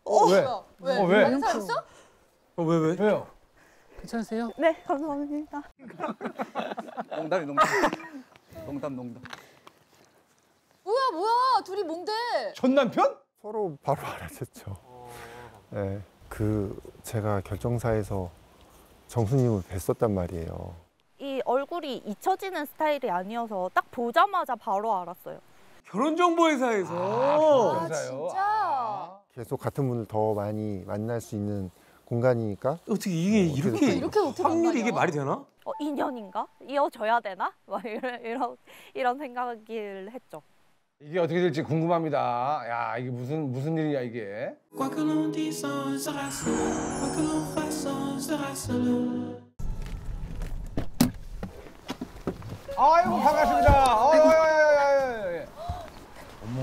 왜? 왜? 왜? 다른 사람 있어? 왜? 왜요? 괜찮으세요? 네, 감사합니다. 농담이 농담. 농담. 뭐야? 둘이 뭔데? 전 남편? 서로 바로 알아챘죠. 네, 제가 결정사에서 정수님을 뵀었단 말이에요. 이 얼굴이 잊혀지는 스타일이 아니어서 딱 보자마자 바로 알았어요. 결혼정보회사에서. 아, 진짜? 계속 같은 분을 더 많이 만날 수 있는 공간이니까. 어떻게 이게 이렇게 어떻게 확률이 이게 만나요? 말이 되나? 인연인가? 이어져야 되나? 막 이런 생각을 했죠. 이게 어떻게 될지 궁금합니다. 야, 이게 무슨 일이야 이게? Quoi que l'on dise sans sera solo, quoi que l'on fasse sans sera solo. 아이고 반갑습니다.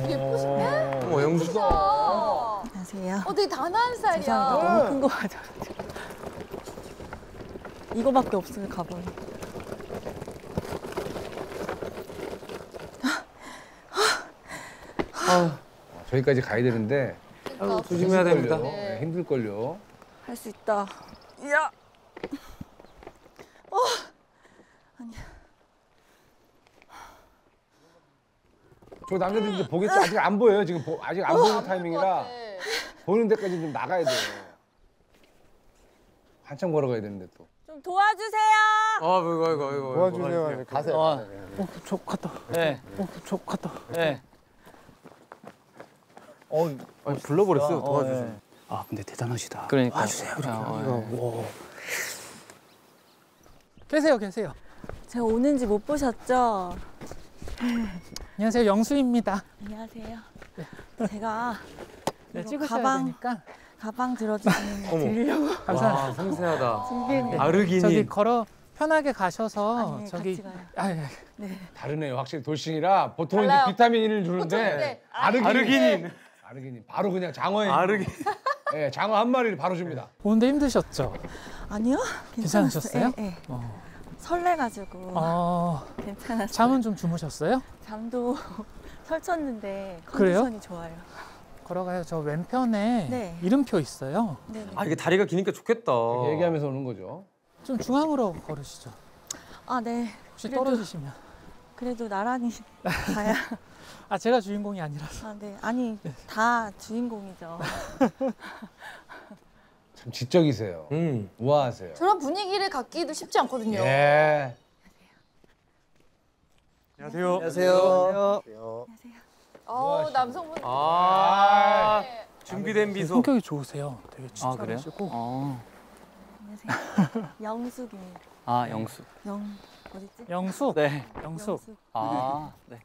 예쁘신데? 어머 영수다. 안녕하세요. 되게 단아한 스타일이야. 죄송합니다. 너무 큰 거 가져. 이거밖에 없어요, 가방이. 저기까지 가야 되는데 조심해야 됩니다. 힘들걸요. 할 수 있다. 야. 저 남자들 이제 보겠지 아직 안 보여요. 지금 아직 안 보이는 타이밍이라 보이는 데까지 좀 나가야 돼요. 한참 걸어가야 되는데 또. 좀 도와주세요. 아이고. 도와주세요. 가세요. 저 갔다. 네. 저 갔다. 네. 불러버렸어요. 도와주세요. 아 근데 대단하시다. 그러니까. 와주세요. 와. 계세요. 제가 오는지 못 보셨죠? 안녕하세요, 영수입니다. 안녕하세요. 제가 네, 이거 찍으셔야 되니까. 가방 들어주시는 거 드리려고 감사합니다. 와, 섬세하다. 준비했는데. 아르기닌. 저기 걸어 편하게 가셔서 아니, 저기. 같이 가요. 예. 네. 다르네요. 확실히 돌싱이라 보통은 달라요. 이제 비타민을 보통 주는데 네. 아르기닌 바로 그냥 장어에 아르기. 예, 장어 한 마리를 바로 줍니다. 오는데 힘드셨죠? 아니요. 괜찮으셨어요? 네. 어. 설레가지고 괜찮았어요. 잠은 좀 주무셨어요? 잠도 설쳤는데 그래요? 컨디션이 좋아요. 걸어가요. 저 왼편에 네. 이름표 있어요. 네네. 아 이게 다리가 기니까 좋겠다. 얘기하면서 오는 거죠. 좀 중앙으로 걸으시죠. 아, 네. 혹시 그래도- 떨어지시면. 그래도 나란히 가야. 아 제가 주인공이 아니라서. 아, 네. 아니, 다 주인공이죠. 참 지적이세요. 우아하세요. 저런 분위기를 갖기도 쉽지 않거든요. 예. 안녕하세요. 안녕하세요. 남성분. 아 네. 준비된 미소. 성격이 좋으세요. 되게 아 그래요? 친절하시고. 안녕하세요. 영숙입니다. 아 영수. 어딨지? 영숙. 네. 영숙. 아 네.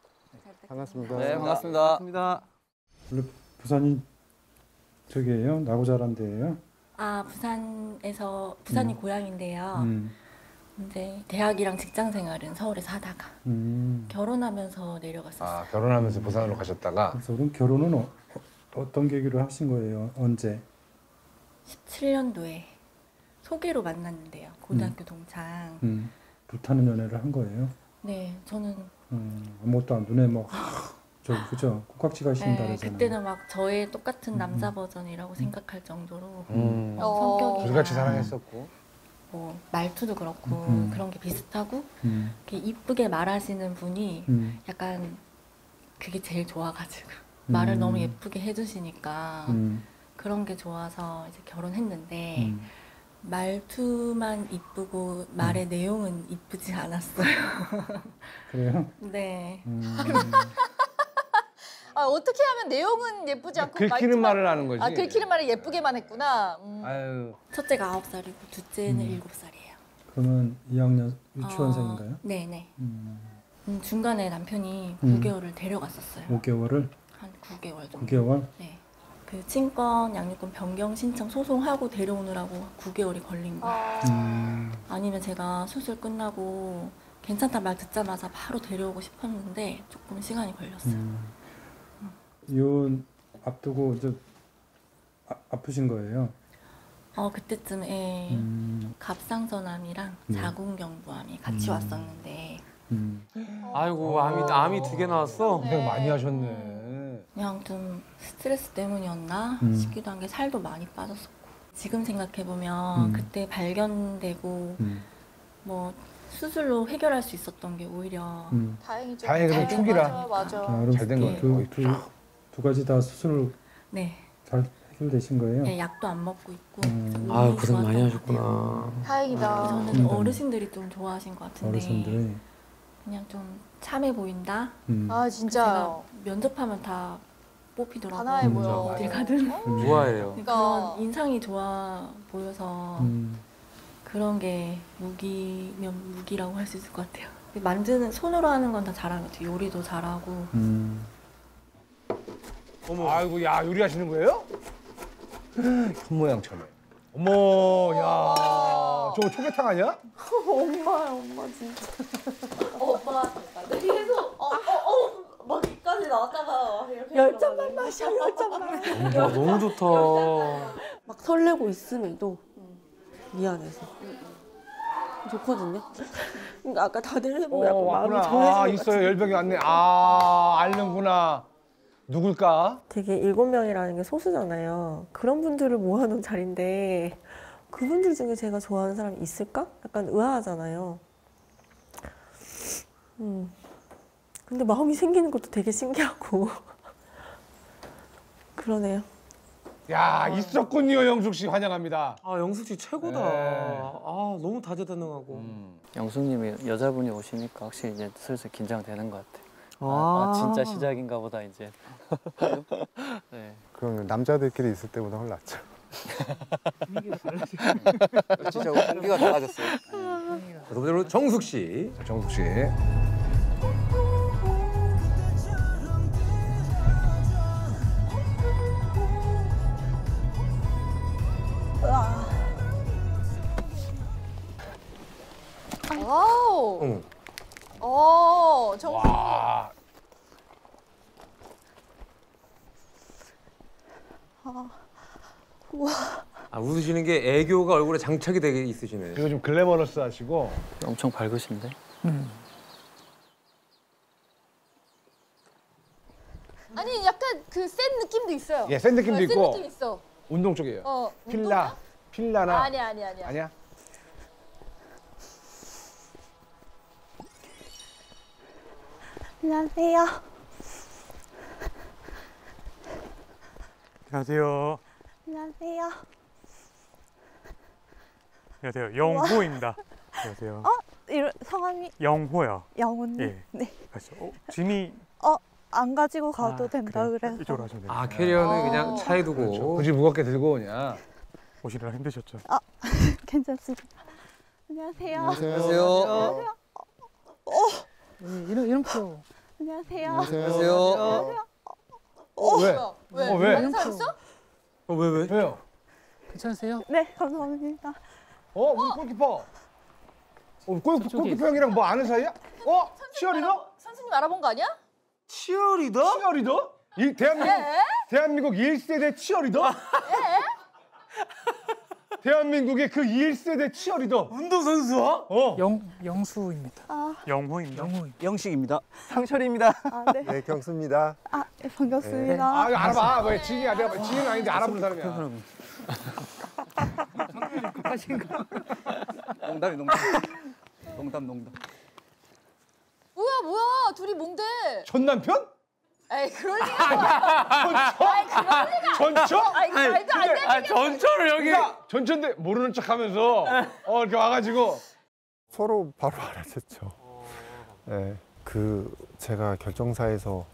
반갑습니다. 네 반갑습니다. 원래 부산이 저기예요? 나고 자란 데예요? 아, 부산이 고향인데요. 이제 대학이랑 직장 생활은 서울에서 하다가 결혼하면서 내려갔었어요. 아 결혼하면서 부산으로 가셨다가. 그래서 그럼 결혼은 어떤 계기로 하신 거예요? 언제? 17년도에 소개로 만났는데요. 고등학교 동창. 불타는 연애를 한 거예요? 네, 저는 아무것도 안 눈에 막 저기 그죠? kok각지가 신다 네, 그러잖아요. 그때는 막 저의 똑같은 남자 버전이라고 생각할 정도로 어. 둘같이 사랑했었고. 뭐 말투도 그렇고 그런 게 비슷하고 이렇게 이쁘게 말하시는 분이 약간 그게 제일 좋아가지고 말을 너무 예쁘게 해주시니까 그런 게 좋아서 이제 결혼했는데 말투만 이쁘고 말의 내용은 이쁘지 않았어요. 그래요? 네. 어떻게 하면 내용은 예쁘지 않고 긁히는 말을 하는 거지. 긁히는 말을 예쁘게만 했구나. 아유. 첫째가 9살이고 둘째는 7살이에요. 그러면 2학년 유치원생인가요? 네네. 중간에 남편이 9개월을 데려갔었어요. 5개월을? 한 9개월 정도. 9개월? 네. 그 친권 양육권 변경 신청 소송하고 데려오느라고 9개월이 걸린 거예요. 아니면 제가 수술 끝나고 괜찮다 말 듣자마자 바로 데려오고 싶었는데 조금 시간이 걸렸어요. 이혼 앞두고 이제 아프신 거예요? 그때쯤에 갑상선암이랑 자궁경부암이 같이 왔었는데 아이고 암이 2개 나왔어. 고생 많이 하셨네. 그냥 좀 스트레스 때문이었나 싶기도 한 게 살도 많이 빠졌었고 지금 생각해보면 그때 발견되고 뭐 수술로 해결할 수 있었던 게 오히려 다행이죠. 다행히 그래도 초기라. 맞아. 잘 된 거예요. 두 가지 다 수술 네. 잘 해결되신 거예요? 네, 약도 안 먹고 있고 아 고생 많이 하셨구나. 다행이다. 저는 어르신들이 좀 좋아하신 것 같은데 어르신들이. 그냥 좀 참해 보인다. 아 진짜. 제가 면접하면 다 뽑히더라고요. 하나에 보여. 어딜 가든. 좋아해요. 그런 인상이 좋아 보여서 그런 게 무기면 무기라고 할 수 있을 것 같아요. 만드는 손으로 하는 건 다 잘하는 것 같아요. 요리도 잘하고. 어머. 아이고 야 요리하시는 거예요? 현모양처럼. 어머 야 저거 초계탕 아니야? 엄마 진짜. 오빠 계속 막 입까지 나왔다가 이렇게 10잔만 마셔 10잔만. 야, 너무 좋다. 막 설레고 있음에도 미안해서 좋거든요. 그러니까 아까 다들 해보고 약간 마음이 왔구나. 정해진 것 있어요. 같아요. 열병이 왔네. 아 알는구나. 누굴까? 되게 7명이라는 게 소수잖아요. 그런 분들을 모아놓은 자리인데 그분들 중에 제가 좋아하는 사람이 있을까? 약간 의아하잖아요. 근데 마음이 생기는 것도 되게 신기하고 그러네요. 야 있었군요. 영숙 씨 환영합니다. 아 영숙 씨 최고다. 네. 아 너무 다재다능하고. 영숙님이 여자분이 오시니까 확실히 이제 슬슬 긴장되는 것 같아. 진짜 시작인가 보다 이제. 네. 그러면 남자들끼리 있을 때보다 훨씬 낫죠. 진짜 공기가 달라졌어요. 두 번째로 정숙 씨. 정숙 씨. 와우. 정수. 와. 아, 웃으시는 게 애교가 얼굴에 장착이 되게 있으시네. 그리고 좀 글래머러스 하시고. 엄청 밝으신데? 아니 약간 그 센 느낌도 있어요. 예, 센 느낌도 있고. 센 느낌 있어. 운동 쪽이에요. 운동이야? 필라나. 아니야. 아니야? 안녕하세요. 안녕하세요. 안녕하세요. 안녕하세요. 영호입니다. 안녕하세요. 성함이 영호요. 영훈님. 예. 네. 그래서 짐이 안 가지고 가도 된다 그래요? 그래서. 이쪽으로 하시면 됩니다. 아 캐리어는 그냥 차에 두고. 그렇죠. 굳이 무겁게 들고 오냐? 오시느라 힘드셨죠? 괜찮습니다. 안녕하세요. 안녕하세요. 이런 표. 안녕하세요. 안녕하세요. 왜? 왜? 다른 사람 있어? 왜? 왜요? 괜찮으세요? 네, 감사합니다. 우리 골키퍼. 골키퍼 형이랑 뭐 아는 사이야? 치어리더? 선생님 알아본 거 아니야? 치어리더? 치어리더? 대한민국 1세대 치어리더? 대한민국의 그 1세대 치어리더. 운동선수와? 영수입니다. 영호입니다. 영식입니다. 상철입니다. 네. 네, 경수입니다. 네, 반갑습니다. 이거 알아봐. 왜 지인이야? 내가 지인은 아닌데 알아보는 사람이야. 농담. 뭐야? 둘이 뭔데? 전 남편? 에이 그럴 리가. 전처? 이거 말도 안 되는 게. 전철을 여기. 전처인데 모르는 척하면서 이렇게 와가지고. 서로 바로 알아챘죠. 네, 제가 결정사에서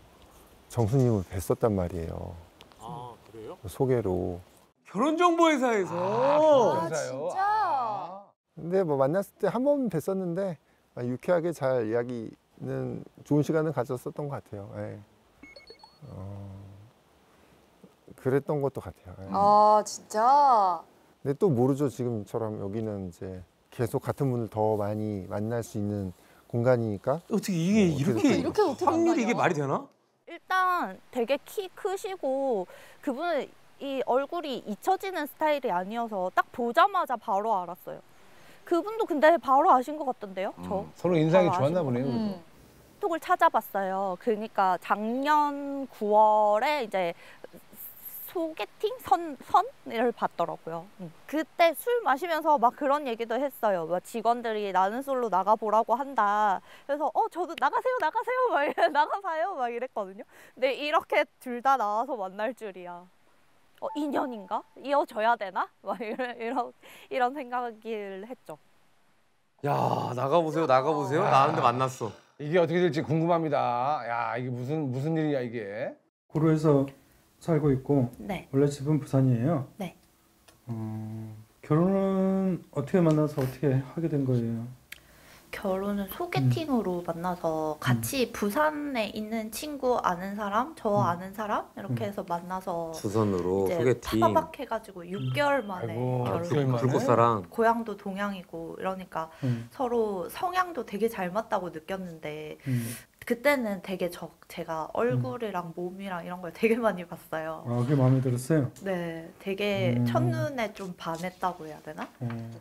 정수님을 뵀었단 말이에요. 아 그래요? 소개로. 결혼정보회사에서. 진짜. 근데 뭐 만났을 때 한 번 뵀었는데 유쾌하게 잘 이야기는 좋은 시간을 가졌었던 것 같아요. 네. 그랬던 것도 같아요. 네. 진짜. 근데 또 모르죠. 지금처럼 여기는 이제 계속 같은 분을 더 많이 만날 수 있는 공간이니까. 어떻게 이게 이렇게 어떻게 확률이 이게 만나냐? 말이 되나? 일단 되게 키 크시고 그분은 이 얼굴이 잊혀지는 스타일이 아니어서 딱 보자마자 바로 알았어요. 그분도 근데 바로 아신 것 같던데요? 저. 서로 인상이 바로 좋았나 아신 보네요. 것 그래도. 카톡을 찾아봤어요. 그러니까 작년 9월에 이제 소개팅 선을 받더라고요. 그때 술 마시면서 막 그런 얘기도 했어요. 막 직원들이 나는 솔로 나가보라고 한다. 그래서 저도 나가세요 막 나가봐요 막 이랬거든요. 근데 이렇게 둘 다 나와서 만날 줄이야. 인연인가? 이어져야 되나? 막 이런 생각을 했죠. 야, 나가보세요. 나왔는데 만났어. 이게 어떻게 될지 궁금합니다. 야, 이게 무슨 일이야 이게? 고로에서 살고 있고 네. 원래 집은 부산이에요. 네. 결혼은 어떻게 만나서 어떻게 하게 된 거예요? 결혼은 소개팅으로 만나서 같이 부산에 있는 친구 아는 사람, 저 아는 사람 이렇게 해서 만나서 부산으로 이제 소개팅. 타박해가지고 6개월 만에 아이고, 결혼했어요. 불꽃사랑. 고향도 동양이고 이러니까 서로 성향도 되게 잘 맞다고 느꼈는데 그때는 되게 제가 얼굴이랑 몸이랑 이런 걸 되게 많이 봤어요. 아, 그게 마음에 들었어요? 네, 되게 첫눈에 좀 반했다고 해야 되나?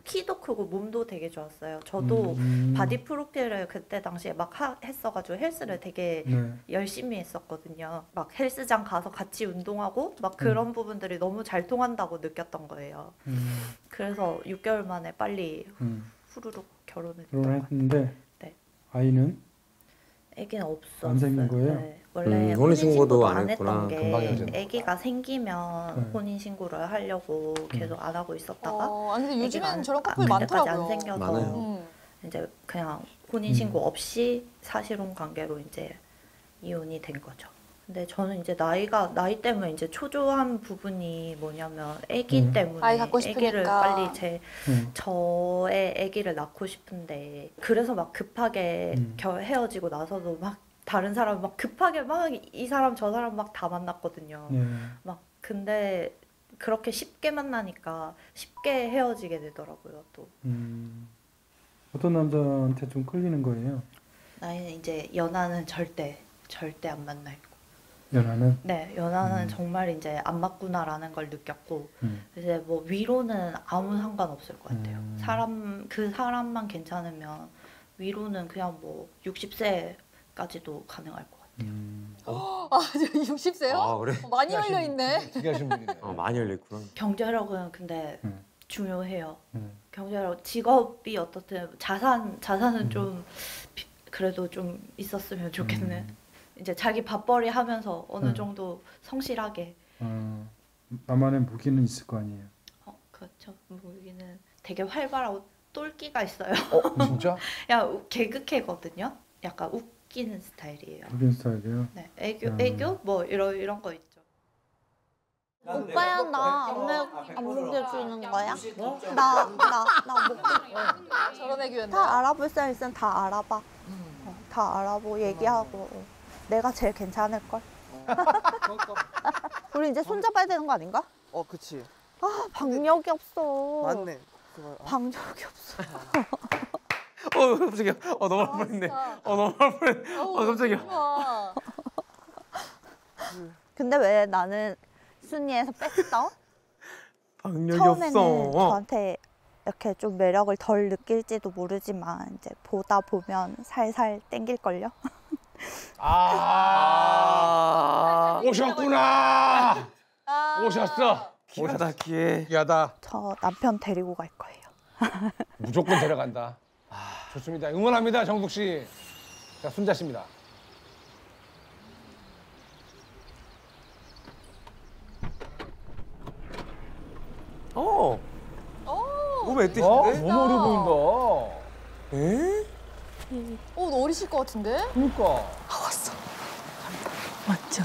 키도 크고 몸도 되게 좋았어요. 저도 바디 프로필을 그때 당시에 막 했어가지고 헬스를 되게 열심히 했었거든요. 막 헬스장 가서 같이 운동하고 막 그런 부분들이 너무 잘 통한다고 느꼈던 거예요. 그래서 6개월 만에 빨리 후루룩 결혼했던 것 같아요. 결혼했는데 네. 아이는? 아기는 없었어요. 안 생긴 거예요? 네. 원래 혼인신고도 안 안 했던 했구나. 게 아기가 생기면 혼인신고를 하려고 계속 안 하고 있었다가 아니 근데 요즘에는 저런 커플 그때까지 많더라고요. 안 생겨서 많아요. 이제 그냥 혼인신고 없이 사실혼 관계로 이제 이혼이 된 거죠. 근데 저는 이제 나이 때문에 이제 초조한 부분이 뭐냐면 아기 때문에 아이 갖고 싶으니까. 아기를 빨리 저의 아기를 낳고 싶은데 그래서 막 급하게 헤어지고 나서도 막 다른 사람 막 급하게 막 이 사람 저 사람 막 다 만났거든요. 막 근데 그렇게 쉽게 만나니까 쉽게 헤어지게 되더라고요 또. 어떤 남자한테 좀 끌리는 거예요? 나이는 이제 연하는 절대 안 만날 거. 연하는? 네, 연하는 정말 이제 안 맞구나라는 걸 느꼈고 이제 뭐 위로는 아무 상관없을 것 같아요. 그 사람만 괜찮으면 위로는 그냥 뭐 60세까지도 가능할 것 같아요. 아, 저 60세요? 아, 그래? 많이 열려 있네. 특이하신 분이네. 많이 열렸구나. 경제력은 근데 중요해요. 경제력, 직업이 어떻든 자산은 좀 그래도 좀 있었으면 좋겠는. 이제 자기 밥벌이 하면서 어느 정도 성실하게. 나만의 무기는 있을 거 아니에요? 그렇죠. 무기는 되게 활발하고 똘끼가 있어요. 진짜? 야, 개그캐거든요. 약간 웃기는 스타일이에요. 웃긴 스타일이에요? 네, 애교 뭐 이런 거 있죠. 오빠야 나 안 먹여주는 거야? 나 먹고 저런 애교였네. 다 알아볼 사람 있으면 다 알아봐. 다 알아보고 얘기하고 내가 제일 괜찮을걸. 우리 이제 손잡아야 되는 거 아닌가? 그치. 아, 방력이 없어. 맞네. 방력이 없어. 깜짝이야. 너무 할 뻔했네. 너무 할 뻔했네. 깜짝이야. 근데 왜 나는 순위에서 뺐어? 방력이 처음에는 없어. 저한테 이렇게 좀 매력을 덜 느낄지도 모르지만 이제 보다 보면 살살 땡길걸요? 오셨구나. 오셨어. 기하다 기해. 귀하다. 저 남편 데리고 갈 거예요. 무조건 데려간다. 좋습니다. 응원합니다, 정숙 씨. 자, 순자 씨입니다. 너무 애띠신데? 너무 어려 보인다. 에? 너 어리실 것 같은데? 그러니까. 왔어. 맞죠?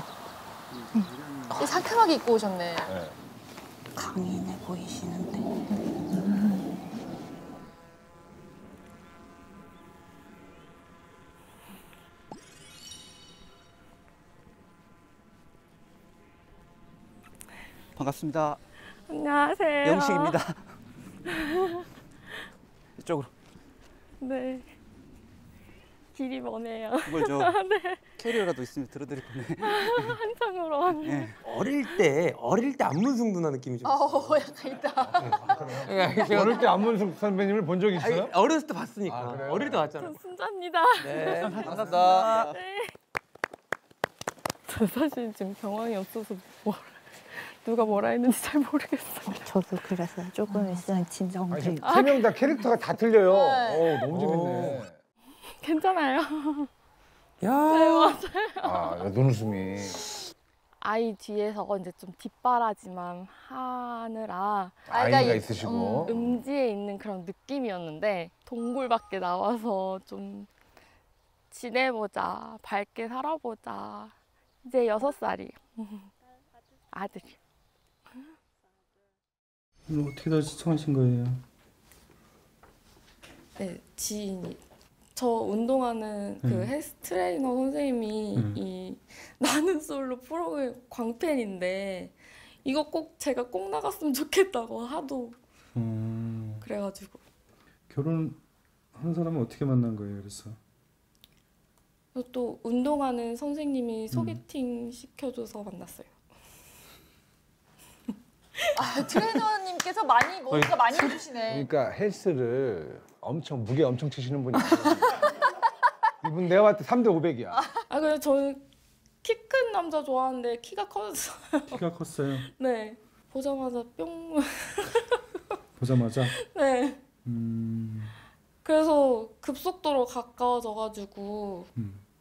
되게 상큼하게 입고 오셨네. 네. 강인해 보이시는데. 반갑습니다. 안녕하세요. 영식입니다. 이쪽으로. 네. 길이 머네요. 그걸 저 네. 캐리어라도 있으면 들어드릴 건데. 한참으로 왔네. 네. 어릴 때 안문숙 누나 느낌이 좀. 약간 있다. 어릴 때 안문숙 선배님을 본 적 있어요? 아니, 어렸을 때 봤으니까. 아, 그래요? 어릴 때 봤잖아. 저 순자입니다. 네, 반갑습니다. 네. 저 사실 지금 경황이 없어서 누가 뭐라 했는지 잘 모르겠어요. 저도 그래서 조금 있으면 진정돼. 세 명 다 캐릭터가 다 틀려요. 너무 재밌네. 괜찮아요. 야. 네, 맞아요. 아, 눈웃음이. 아이 뒤에서 이제 좀 뒷바라지만 하느라 아이가 있으시고. 음지에 있는 그런 느낌이었는데 동굴 밖에 나와서 좀 지내보자, 밝게 살아보자. 이제 6살이에요. 아들이. 오늘 어떻게 다 시청하신 거예요? 네, 지인이. 저 운동하는 그 헬스 트레이너 선생님이 이 나는 솔로 프로그램 광팬인데 이거 꼭 제가 꼭 나갔으면 좋겠다고 하도 그래가지고. 결혼한 사람은 어떻게 만난 거예요? 그래서 또 운동하는 선생님이 소개팅 시켜줘서 만났어요. 트레이너님께서 뭔가 많이 해주시네. 그러니까 헬스를 무게 엄청 치시는 분이 있어요. 이분 내가 봤을 때 3대 500이야. 그래서 저는 키 큰 남자 좋아하는데 키가 커졌어요. 키가 컸어요. 네. 보자마자 뿅. 보자마자. 네. 그래서 급속도로 가까워져가지고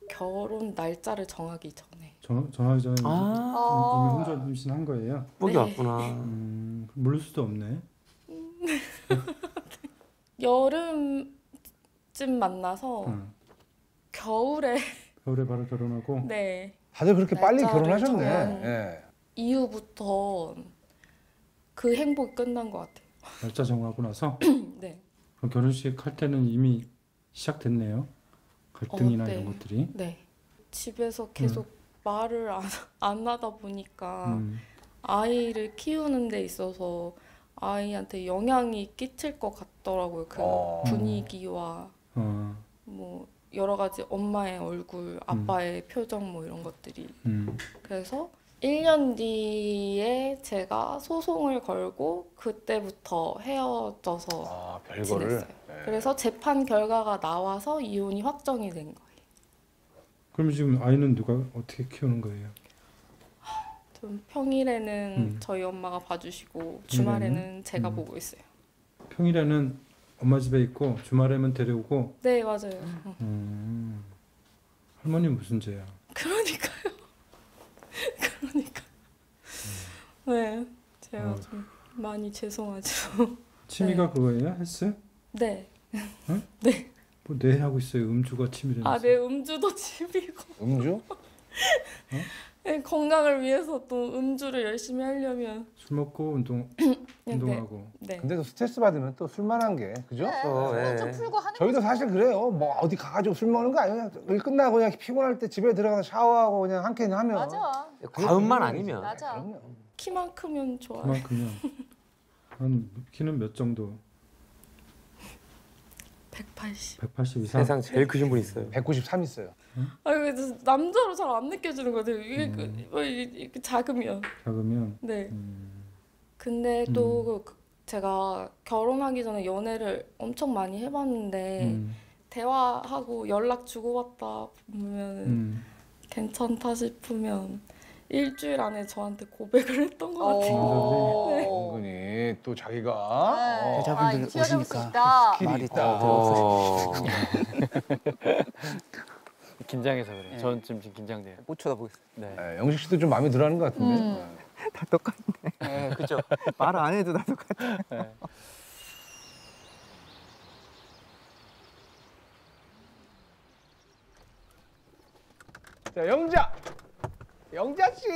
결혼 날짜를 정하기 전에. 정하기 전에 이미 혼자 임신한 거예요? 복이 왔구나. 모를 수도 없네. 여름쯤 만나서 겨울에 바로 결혼하고. 네. 다들 그렇게 빨리 결혼하셨네. 네. 이후부터 그 행복이 끝난 것 같아요. 날짜 정하고 나서. 네. 그럼 결혼식 할 때는 이미 시작됐네요. 갈등이나 네. 이런 것들이. 네. 집에서 계속 말을 안 하다 보니까 아이를 키우는 데 있어서 아이한테 영향이 끼칠 것 같더라고요. 그 분위기와 뭐 여러 가지 엄마의 얼굴, 아빠의 표정 뭐 이런 것들이. 그래서 1년 뒤에 제가 소송을 걸고 그때부터 헤어져서 지냈어요. 네. 그래서 재판 결과가 나와서 이혼이 확정이 된 거예요. 그럼 지금 아이는 누가 어떻게 키우는 거예요? 좀 평일에는 저희 엄마가 봐주시고 주말에는 제가 보고 있어요. 평일에는 엄마 집에 있고 주말에만 데려오고. 네, 맞아요. 할머니 무슨 죄야? 그러니까요. 네, 제가 좀 많이 죄송하죠. 취미가 그거예요? 헬스? 네. 응? 네. 뭐 네 하고 있어요. 음주가 취미라면서. 네, 음주도 취미고. 음주? 네, 건강을 위해서 또 음주를 열심히 하려면 술 먹고 운동하고. 네. 근데 또 스트레스 받으면 또 술만한 게 그죠? 좀 풀고 하는 저희도 사실 그래요. 뭐 어디 가가지고 술 먹는 거 아니에요. 일 끝나고 그냥 피곤할 때 집에 들어가서 샤워하고 그냥 한 캔 하면. 맞아. 과음만 아니면. 맞아. 키만 크면 좋아요. 키만 크면. 한 키는 몇 정도? 180. 180 이상? 세상 제일 크신 분 있어요. 193 있어요. 그래서 남자로 잘 안 느껴지는 것 같아요. 이게 이렇게 작으면. 작으면. 네. 근데 또 제가 결혼하기 전에 연애를 엄청 많이 해봤는데 대화하고 연락 주고받다 보면 괜찮다 싶으면 일주일 안에 저한테 고백을 했던 것 같아요. 네. 은근히 또 자기가 여자분들 오시니까 말이 있다. 긴장해서 그래요. 저는 지금 긴장돼요. 못 쳐다보겠어요. 네. 영식 씨도 좀 마음에 들어하는 것 같은데. 다 똑같네. 네, 그렇죠. 말 안 해도 다 똑같아. 네. 자, 영자 씨.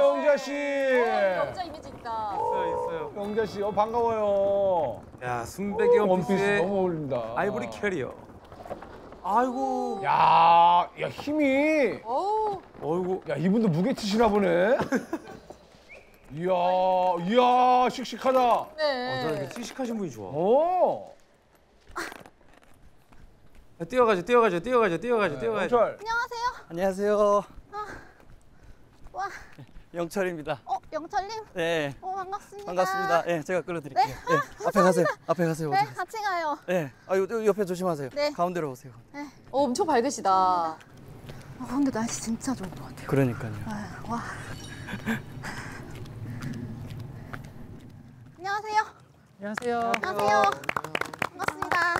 영자 씨. 영자 이미지 있다. 있어요. 영자 씨, 반가워요. 야, 순백이 원피스 원피스에 너무 어울린다. 아이보리 캐리어. 아이고. 야 힘이. 어우. 어이구. 야, 이분도 무게 치시나 보네. 이야, 씩씩하다. 네. 저는 이렇게 씩씩하신 분이 좋아. 오. 뛰어가죠. 영철. 안녕하세요. 와. 영철입니다. 영철님? 네. 반갑습니다. 반갑습니다. 네, 제가 끌어드릴게요. 네. 앞에 가세요. 앞에 가세요. 네, 같이 가요. 네. 요 옆에 조심하세요. 네. 가운데로 오세요. 네. 엄청 밝으시다. 근데 날씨 진짜 좋은 것 같아요. 그러니까요. 아유, 와. 안녕하세요. 안녕하세요. 안녕하세요. 반갑습니다.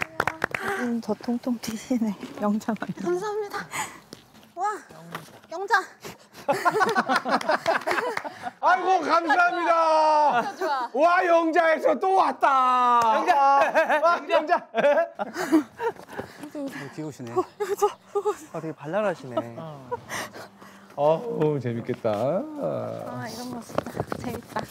더 통통 튀시네. 영자 말고. 감사합니다. 와, 영자. 아이고 감사합니다. 좋아. 와 영자에서 또 왔다. 영자. 귀여우시네. 되게 발랄하시네. 재밌겠다. 이런 거 진짜 재밌다.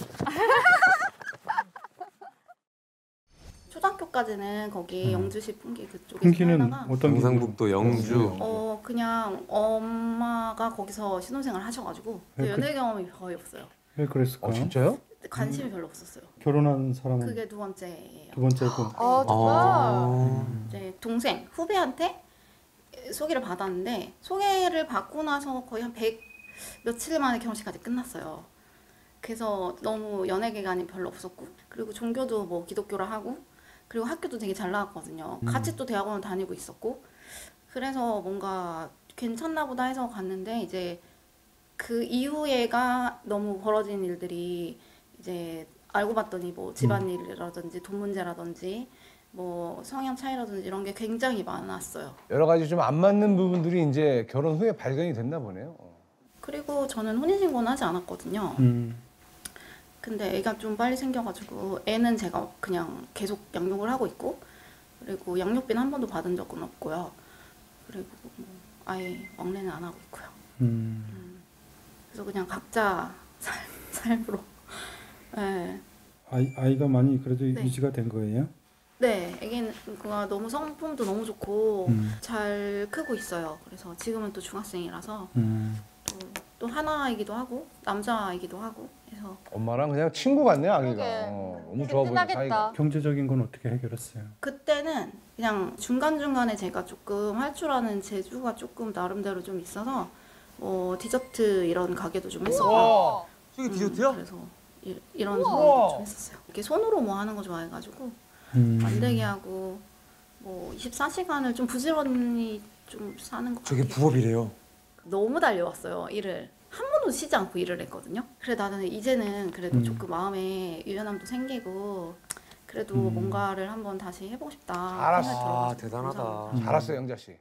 초등학교까지는 거기 영주시 풍기 그쪽에 풍기는 살다가 어떤 경상북도 영주. 그냥 엄마가 거기서 신혼생활 하셔가지고 네, 연애 경험이 거의 없어요. 왜 그랬을까? 진짜요? 관심이 별로 없었어요. 결혼한 사람은 그게 두 번째예요. 두 번째고. 정말? 이제 동생 후배한테 소개를 받았는데 소개를 받고 나서 거의 한 100 며칠 만에 결혼식까지 끝났어요. 그래서 너무 연애 기간이 별로 없었고 그리고 종교도 뭐 기독교라 하고 그리고 학교도 되게 잘 나왔거든요. 같이 또 대학원을 다니고 있었고 그래서 뭔가 괜찮나 보다 해서 갔는데 이제 그 이후에가 너무 벌어진 일들이 이제 알고 봤더니 뭐 집안일이라든지 돈 문제라든지 뭐 성향 차이라든지 이런 게 굉장히 많았어요. 여러 가지 좀 안 맞는 부분들이 이제 결혼 후에 발견이 됐나 보네요. 그리고 저는 혼인신고는 하지 않았거든요. 근데 애가 좀 빨리 생겨가지고 애는 제가 그냥 계속 양육을 하고 있고 그리고 양육비는 한 번도 받은 적은 없고요. 그리고 뭐 아예 왕래는 안 하고 있고요. 그래서 그냥 각자 삶으로. 네. 아이가 많이 그래도 네. 유지가 된 거예요? 네, 애기는 그가 너무 성품도 너무 좋고 잘 크고 있어요. 그래서 지금은 또 중학생이라서 또 하나이기도 하고 남자이기도 하고 해서 엄마랑 그냥 친구 같네요, 아기가. 너무 좋아 보이는 사이가. 경제적인 건 어떻게 해결했어요? 그때는 그냥 중간중간에 제가 조금 할 줄 아는 재주가 조금 나름대로 좀 있어서 디저트 이런 가게도 좀 했었고 이게 디저트야? 그래서 이런 사업도 좀 했었어요. 이렇게 손으로 뭐 하는 거 좋아해가지고 만들기 하고 뭐 24시간을 좀 부지런히 좀 사는 것 저게 같아요. 부업이래요. 너무 달려왔어요. 일을 한 번도 쉬지 않고 일을 했거든요. 그래 나는 이제는 그래도 조금 마음에 유연함도 생기고 그래도 뭔가를 한번 다시 해보고 싶다. 잘했어. 생각이 들어가지고 대단하다. 감사합니다. 잘했어요, 영자 씨.